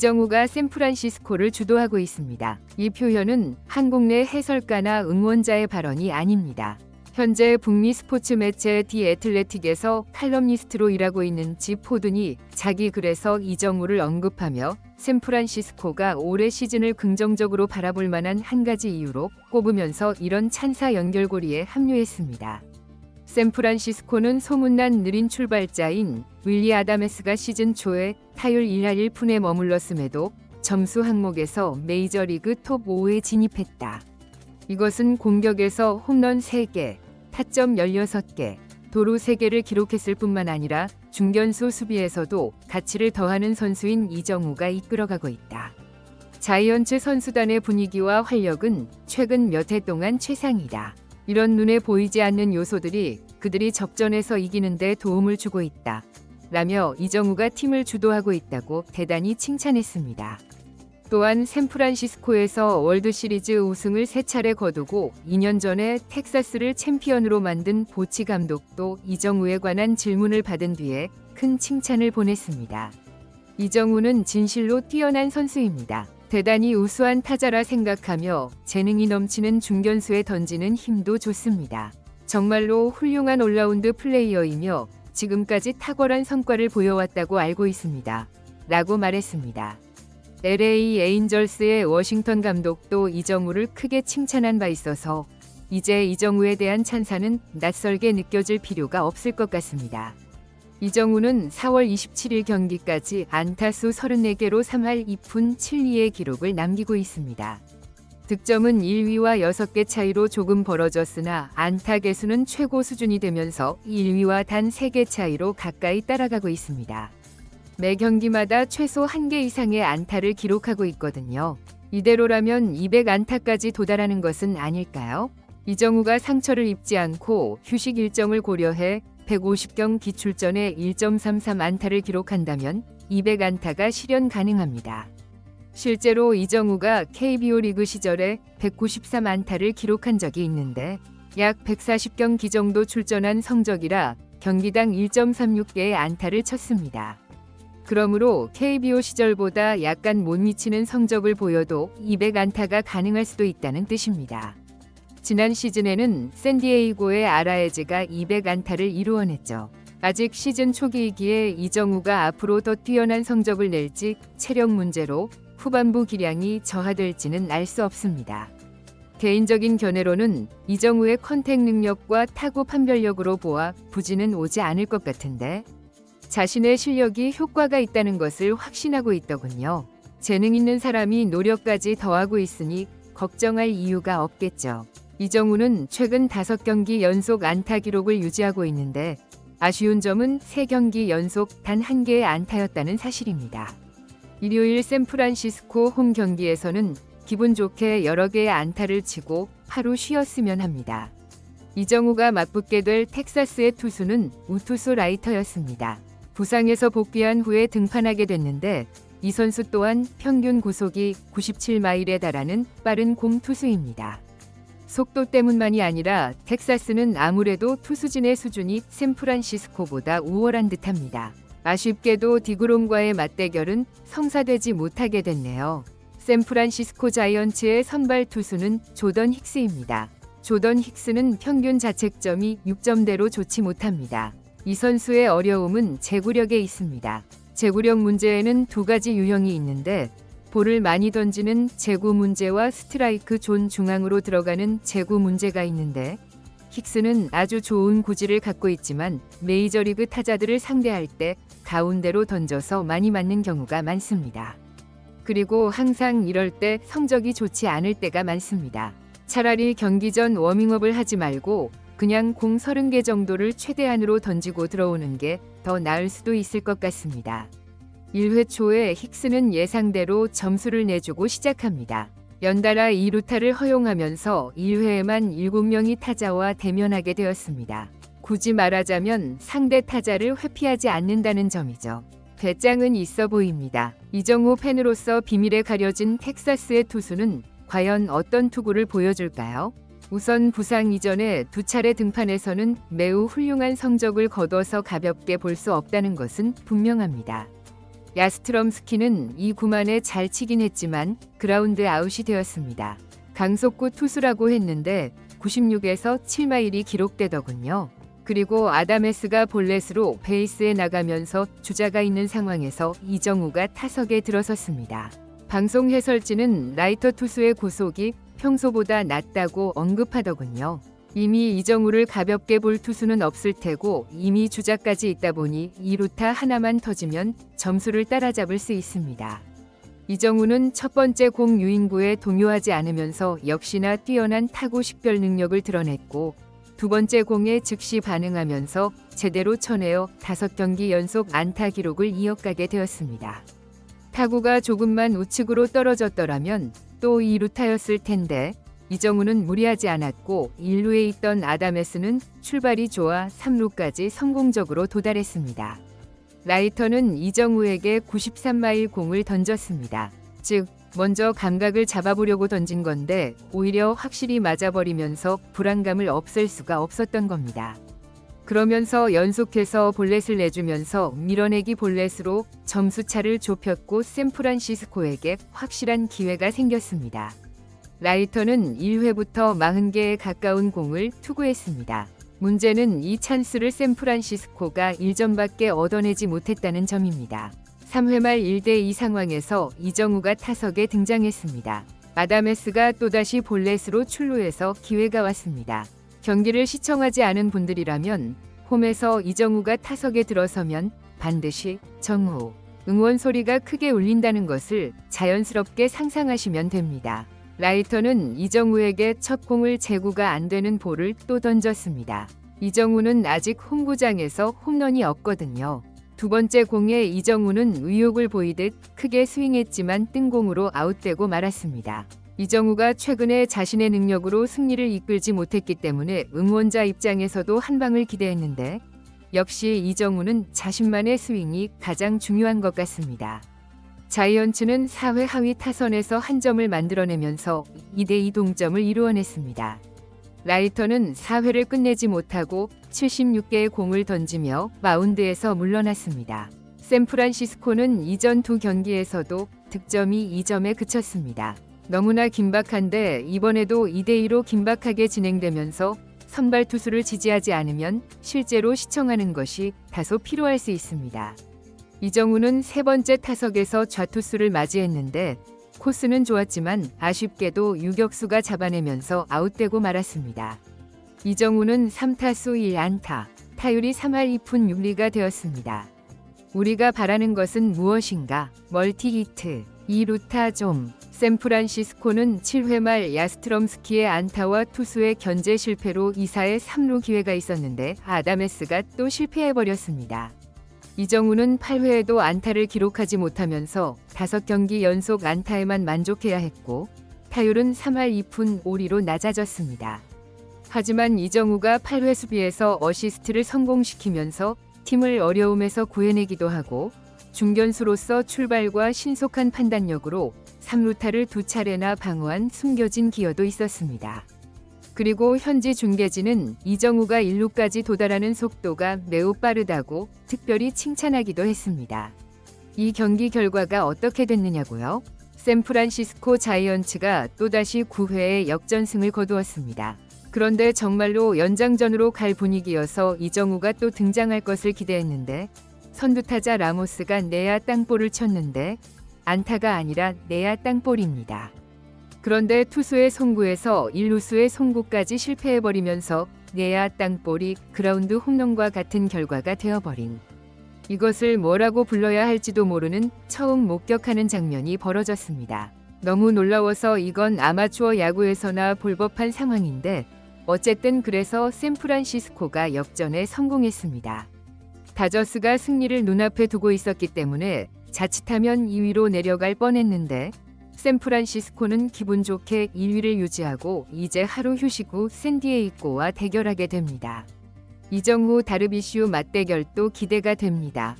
이정우가 샌프란시스코를 주도하고 있습니다. 이 표현은 한국 내 해설가나 응원자의 발언이 아닙니다. 현재 북미 스포츠 매체 디 애틀레틱에서 칼럼니스트로 일하고 있는 지 포든이 자기 글에서 이정우를 언급하며 샌프란시스코가 올해 시즌을 긍정적으로 바라볼 만한 한 가지 이유로 꼽으면서 이런 찬사 연결고리에 합류했습니다. 샌프란시스코는 소문난 느린 출발자인 윌리 아다메스가 시즌 초에 타율 1할 1푼에 머물렀음에도 점수 항목에서 메이저리그 톱 5에 진입했다. 이것은 공격에서 홈런 3개, 타점 16개, 도루 3개를 기록했을 뿐만 아니라 중견수 수비에서도 가치를 더하는 선수인 이정우가 이끌어가고 있다. 자이언츠 선수단의 분위기와 활력은 최근 몇 해 동안 최상이다. 이런 눈에 보이지 않는 요소들이 그들이 접전에서 이기는 데 도움을 주고 있다. 라며 이정우가 팀을 주도하고 있다고 대단히 칭찬했습니다. 또한 샌프란시스코에서 월드시리즈 우승을 3차례 거두고 2년 전에 텍사스를 챔피언으로 만든 보치 감독도 이정우에 관한 질문을 받은 뒤에 큰 칭찬을 보냈습니다. 이정우는 진실로 뛰어난 선수입니다. 대단히 우수한 타자라 생각하며 재능이 넘치는 중견수에 던지는 힘도 좋습니다. 정말로 훌륭한 올라운드 플레이어이며 지금까지 탁월한 성과를 보여왔다고 알고 있습니다. 라고 말했습니다. LA 에인절스의 워싱턴 감독도 이정우를 크게 칭찬한 바 있어서 이제 이정우에 대한 찬사는 낯설게 느껴질 필요가 없을 것 같습니다. 이정우는 4월 27일 경기까지 안타수 34개로 3할 2푼 7리의 기록을 남기고 있습니다. 득점은 1위와 6개 차이로 조금 벌어졌으나 안타 개수는 최고 수준이 되면서 1위와 단 3개 차이로 가까이 따라가고 있습니다. 매 경기마다 최소 1개 이상의 안타를 기록하고 있거든요. 이대로라면 200안타까지 도달하는 것은 아닐까요? 이정우가 상처를 입지 않고 휴식 일정을 고려해 150경기 출전에 1.33안타를 기록한다면 200안타가 실현 가능합니다. 실제로 이정우가 KBO 리그 시절에 193안타를 기록한 적이 있는데 약 140경기 정도 출전한 성적이라 경기당 1.36개의 안타를 쳤습니다. 그러므로 KBO 시절보다 약간 못 미치는 성적을 보여도 200안타가 가능할 수도 있다는 뜻입니다. 지난 시즌에는 샌디에이고의 아라에즈가 200안타를 이루어냈죠. 아직 시즌 초기이기에 이정우가 앞으로 더 뛰어난 성적을 낼지 체력 문제로 후반부 기량이 저하될지는 알 수 없습니다. 개인적인 견해로는 이정우의 컨택 능력과 타구 판별력으로 보아 부진은 오지 않을 것 같은데 자신의 실력이 효과가 있다는 것을 확신하고 있더군요. 재능 있는 사람이 노력까지 더하고 있으니 걱정할 이유가 없겠죠. 이정우는 최근 5경기 연속 안타 기록을 유지하고 있는데 아쉬운 점은 3경기 연속 단 1개의 안타였다는 사실입니다. 일요일 샌프란시스코 홈 경기에서는 기분 좋게 여러 개의 안타를 치고 하루 쉬었으면 합니다. 이정우가 맞붙게 될 텍사스의 투수는 우투수 라이터였습니다. 부상에서 복귀한 후에 등판하게 됐는데 이 선수 또한 평균 구속이 97마일에 달하는 빠른 공 투수입니다. 속도 때문만이 아니라 텍사스는 아무래도 투수진의 수준이 샌프란시스코보다 우월한 듯합니다. 아쉽게도 디그롬과의 맞대결은 성사되지 못하게 됐네요. 샌프란시스코 자이언츠의 선발 투수는 조던 힉스입니다. 조던 힉스는 평균 자책점이 6점대로 좋지 못합니다. 이 선수의 어려움은 제구력에 있습니다. 제구력 문제에는 2가지 유형이 있는데 볼을 많이 던지는 제구 문제와 스트라이크 존 중앙으로 들어가는 제구 문제가 있는데 힉스는 아주 좋은 구질을 갖고 있지만 메이저리그 타자들을 상대할 때 가운데로 던져서 많이 맞는 경우가 많습니다. 그리고 항상 이럴 때 성적이 좋지 않을 때가 많습니다. 차라리 경기 전 워밍업을 하지 말고 그냥 공 30개 정도를 최대한으로 던지고 들어오는 게 더 나을 수도 있을 것 같습니다. 1회 초에 힉스는 예상대로 점수를 내주고 시작합니다. 연달아 2루타를 허용하면서 1회에만 7명의 타자와 대면하게 되었습니다. 굳이 말하자면 상대 타자를 회피하지 않는다는 점이죠. 배짱은 있어 보입니다. 이정우 팬으로서 비밀에 가려진 텍사스의 투수는 과연 어떤 투구를 보여줄까요? 우선 부상 이전에 2차례 등판에서는 매우 훌륭한 성적을 거둬서 가볍게 볼 수 없다는 것은 분명합니다. 야스트럼스키는 이 구만에 잘 치긴 했지만 그라운드 아웃이 되었습니다. 강속구 투수라고 했는데 96에서 7마일이 기록되더군요. 그리고 아다메스가 볼넷으로 베이스에 나가면서 주자가 있는 상황에서 이정우가 타석에 들어섰습니다. 방송 해설진은 라이터 투수의 구속이 평소보다 낮다고 언급하더군요. 이미 이정우를 가볍게 볼 투수는 없을 테고 이미 주자까지 있다 보니 2루타 하나만 터지면 점수를 따라잡을 수 있습니다. 이정우는 첫 번째 공 유인구에 동요하지 않으면서 역시나 뛰어난 타구 식별 능력을 드러냈고 두 번째 공에 즉시 반응하면서 제대로 쳐내어 5경기 연속 안타 기록을 이어가게 되었습니다. 타구가 조금만 우측으로 떨어졌더라면 또 2루타였을 텐데 이정우는 무리하지 않았고 1루에 있던 아다메스는 출발이 좋아 3루까지 성공적으로 도달했습니다. 라이터는 이정우에게 93마일 공을 던졌습니다. 즉 먼저 감각을 잡아보려고 던진 건데 오히려 확실히 맞아버리면서 불안감을 없앨 수가 없었던 겁니다. 그러면서 연속해서 볼넷을 내주면서 밀어내기 볼넷으로 점수차를 좁혔고 샌프란시스코에게 확실한 기회가 생겼습니다. 라이터는 1회부터 40개에 가까운 공을 투구했습니다. 문제는 이 찬스를 샌프란시스코가 1점밖에 얻어내지 못했다는 점입니다. 3회 말 1대2 상황에서 이정우가 타석에 등장했습니다. 아다메스가 또다시 볼넷으로 출루해서 기회가 왔습니다. 경기를 시청하지 않은 분들이라면 홈에서 이정우가 타석에 들어서면 반드시 정우, 응원 소리가 크게 울린다는 것을 자연스럽게 상상하시면 됩니다. 라이터는 이정우에게 첫 공을 제구가 안 되는 볼을 또 던졌습니다. 이정우는 아직 홈구장에서 홈런이 없거든요. 두 번째 공에 이정우는 의욕을 보이듯 크게 스윙했지만 뜬공으로 아웃되고 말았습니다. 이정우가 최근에 자신의 능력으로 승리를 이끌지 못했기 때문에 응원자 입장에서도 한 방을 기대했는데 역시 이정우는 자신만의 스윙이 가장 중요한 것 같습니다. 자이언츠는 4회 하위 타선에서 한 점을 만들어내면서 2대2 동점을 이루어냈습니다. 라이터는 4회를 끝내지 못하고 76개의 공을 던지며 마운드에서 물러났습니다. 샌프란시스코는 이전 두 경기에서도 득점이 2점에 그쳤습니다. 너무나 긴박한데 이번에도 2대2로 긴박하게 진행되면서 선발 투수를 지지하지 않으면 실제로 시청하는 것이 다소 피로할 수 있습니다. 이정우는 세 번째 타석에서 좌투수를 맞이했는데 코스는 좋았지만 아쉽게도 유격수가 잡아내면서 아웃되고 말았습니다. 이정우는 3타수 1안타, 타율이 3할 2푼 6리가 되었습니다. 우리가 바라는 것은 무엇인가? 멀티히트, 2루타 좀. 샌프란시스코는 7회 말 야스트럼스키의 안타와 투수의 견제 실패로 2사의 3루 기회가 있었는데 아다메스가 또 실패해버렸습니다. 이정우는 8회에도 안타를 기록하지 못하면서 5경기 연속 안타에만 만족해야 했고 타율은 3할 2푼 5리로 낮아졌습니다. 하지만 이정우가 8회 수비에서 어시스트를 성공시키면서 팀을 어려움에서 구해내기도 하고 중견수로서 출발과 신속한 판단력으로 3루타를 2차례나 방어한 숨겨진 기여도 있었습니다. 그리고 현지 중계진은 이정우가 1루까지 도달하는 속도가 매우 빠르다고 특별히 칭찬하기도 했습니다. 이 경기 결과가 어떻게 됐느냐고요? 샌프란시스코 자이언츠가 또다시 9회에 역전승을 거두었습니다. 그런데 정말로 연장전으로 갈 분위기여서 이정우가 또 등장할 것을 기대했는데 선두타자 라모스가 내야 땅볼을 쳤는데 안타가 아니라 내야 땅볼입니다. 그런데 투수의 송구에서 1루수의 송구까지 실패해버리면서 내야 땅볼이 그라운드 홈런과 같은 결과가 되어버린, 이것을 뭐라고 불러야 할지도 모르는 처음 목격하는 장면이 벌어졌습니다. 너무 놀라워서 이건 아마추어 야구에서나 볼 법한 상황인데 어쨌든 그래서 샌프란시스코가 역전에 성공했습니다. 다저스가 승리를 눈앞에 두고 있었기 때문에 자칫하면 2위로 내려갈 뻔했는데 샌프란시스코는 기분 좋게 1위를 유지하고 이제 하루 휴식 후 샌디에이고와 대결하게 됩니다. 이정후 다르비슈 맞대결도 기대가 됩니다.